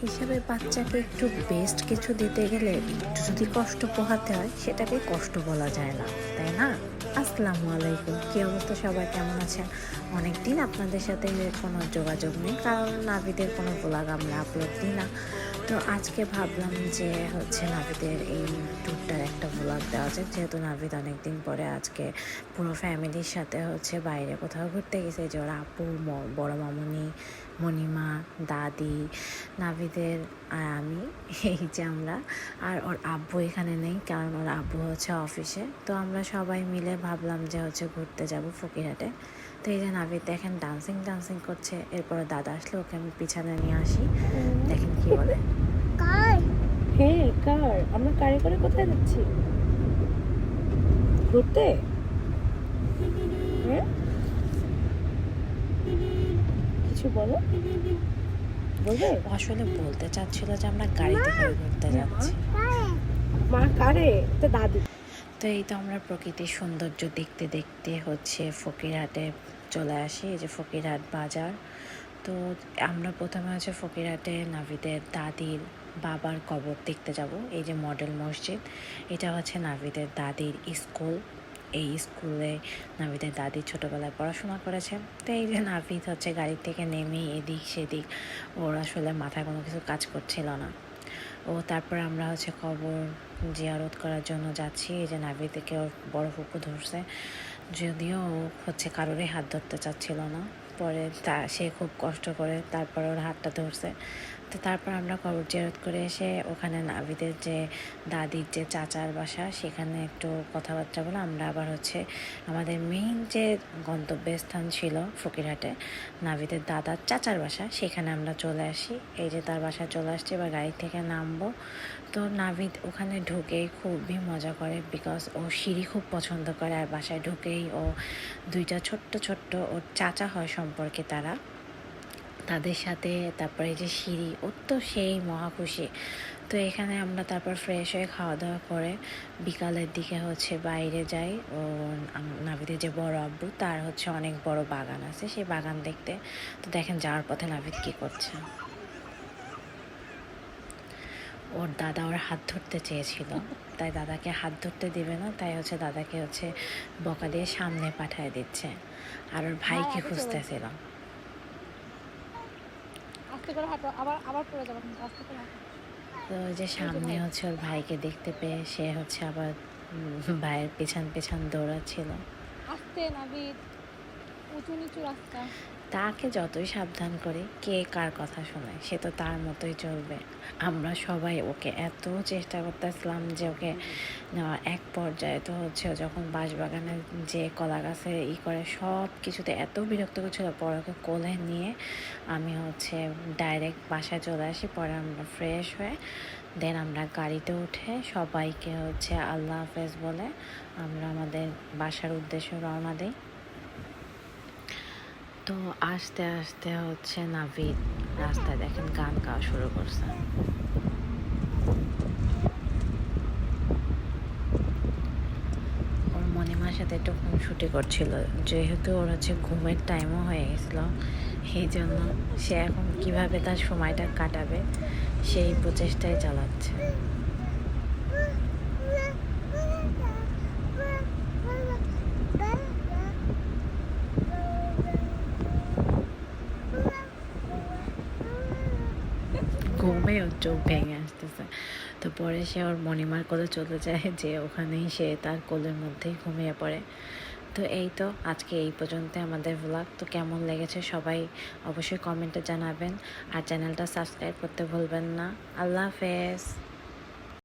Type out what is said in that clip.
হিসেবে বাচ্চাকে একটু বেস্ট কিছু দিতে গেলে একটু যদি কষ্ট পোহাতে হয় সেটাকে কষ্ট বলা যায় না, তাই না? আসসালামু আলাইকুম, কী অবস্থা, সবাই কেমন আছেন? অনেক দিন আপনাদের সাথে কোনো যোগাযোগ নেই, কারণ নাভিদের কোনো ব্লগ আমরা আপলোড দিই না। তো আজকে ভাবলাম যে নাভিদের এই ট্যুরটার একটা ব্লগ দেওয়া যাক, যেহেতু নাভিদ অনেক দিন পরে আজকে পুরো ফ্যামিলির সাথে বাইরে কোথাও ঘুরতে গেছে। যে ওর আপু, বড় মামুনি, মণিমা, দাদি, নাভিদের আর আমি, এই যে আমরা। আর ওর আব্বু এখানে নেই, কারণ ওর আব্বু অফিসে। তো আমরা সবাই মিলে ভাবলাম যে ঘুরতে যাব ফকিরহাটে। তো এই যে নাভিদ দেখেন ডান্সিং করছে। এরপর দাদা আসলে ওকে আমি পিছনে নিয়ে আসি, দেখেন কি বলে। হ্যাঁ, কার? আমরা কারে করে কোথায় যাচ্ছি? ঘুরতে? হ্যাঁ, কিছু বলো, বলবে? আসলে বলতে চাচ্ছিল যে আমরা গাড়িতে করে ঘুরতে যাচ্ছি। মা কারে? তো দাদু। তো এই তো আমরা প্রকৃতির সৌন্দর্য দেখতে দেখতে ফকিরহাটে চলে আসি। এই যে ফকিরহাট বাজার। তো আমরা প্রথমে ফকিরহাটে নাভিদের দাদির বাবার কবর দেখতে যাব। এই যে মডেল মসজিদ, এটা নাভিদের দাদির স্কুল। এই স্কুলে নাভিদের দাদি ছোটোবেলায় পড়াশোনা করেছে। তো এই যে নাভিদ গাড়ি থেকে নেমেই এদিক সেদিক, ওর আসলে মাথায় কোনো কিছু কাজ করছিল না। তারপর আমরা কবর জিয়ারত করার জন্য যাচ্ছি। এই যে নাভি থেকে ওর বড় ফুপু ধরছে, যদিও ও কারোরই হাত ধরতে চাচ্ছিল না। পরে সে খুব কষ্ট করে তারপর ওর হাতটা ধরছে। তো তারপর আমরা কবর জিয়ারত করে এসে ওখানে নাভিদের যে দাদির যে চাচার বাসা, সেখানে একটু কথাবার্তা বলে আমরা আবার আমাদের মেইন যে গন্তব্যস্থান ছিল ফকিরহাটে, নাভিদের দাদার চাচার বাসা, সেখানে আমরা চলে আসি। এই যে তার বাসায় চলে আসছি, এবার গাড়ি থেকে নামবো। তো নাভিদ ওখানে ঢুকেই খুবই মজা করে, বিকজ ও সিঁড়ি খুব পছন্দ করে। আর বাসায় ঢুকেই ও দুইটা ছোট্ট ওর চাচা হয় সম্পর্কে, তাদের সাথে, তারপরে এই যে সিঁড়ি, ওর তো সেই মহা খুশি। তো এখানে আমরা তারপর ফ্রেশ হয়ে খাওয়া দাওয়া করে বিকালের দিকে বাইরে যাই। ও নাভিদের যে বড় আব্বু, তার অনেক বড় বাগান আছে, সেই বাগান দেখতে। তো দেখেন যাওয়ার পথে নাভিদ কী করছে। ওর দাদা ওর হাত ধরতে চেয়েছিল, তাই দাদাকে হাত ধরতে দিবে না, তাই দাদাকে বকা দিয়ে সামনে পাঠিয়ে দিচ্ছে। আর ওর ভাইকে খুঁজতেছিল। তো ওই যে সামনে ওর ভাইকে দেখতে পেয়ে সে আবার ভাইয়ের পেছন দৌড়াচ্ছিল। আস্তে নাবিদ, উঁচু নিচু রাস্তা। তাকে যতই সাবধান করে, কে কার কথা শোনে, সে তো তার মতোই চলবে। আমরা সবাই ওকে এত চেষ্টা করতেছিলাম যে ওকে নেওয়ার। এক পর্যায়ে তো যখন বাঁশবাগানে যে কলা গাছে করে, সব কিছুতে এত বিরক্ত করছিল, পরে ওকে কোলে নিয়ে আমি ডাইরেক্ট বাসায় চলে আসি। পরে আমরা ফ্রেশ হয়ে দেন আমরা গাড়িতে উঠে সবাইকে আল্লাহ হাফেজ বলে আমরা আমাদের বাসার উদ্দেশ্যে রওনা দিই। তো আস্তে আস্তে নাভিদ রাস্তায় দেখেন গান গাওয়া শুরু করছে। ওর মণিমার সাথে একটু খুনসুটি করছিল, যেহেতু ওর ঘুমের টাইমও হয়ে গেছিল। এই জন্য সে এখন কিভাবে তার সময়টা কাটাবে সেই প্রচেষ্টাই চালাচ্ছে। ঘুমে ওর চোখ ভেঙে আসতেছে। তো পরে সে ওর মণিমার কোলে চলে যায়, যে ওখানেই সে তার কোলের মধ্যেই ঘুমিয়ে পড়ে। তো এই তো আজকে এই পর্যন্ত আমাদের ব্লগ। তো কেমন লেগেছে সবাই অবশ্যই কমেন্টে জানাবেন, আর চ্যানেলটা সাবস্ক্রাইব করতে ভুলবেন না। আল্লাহ হাফেজ।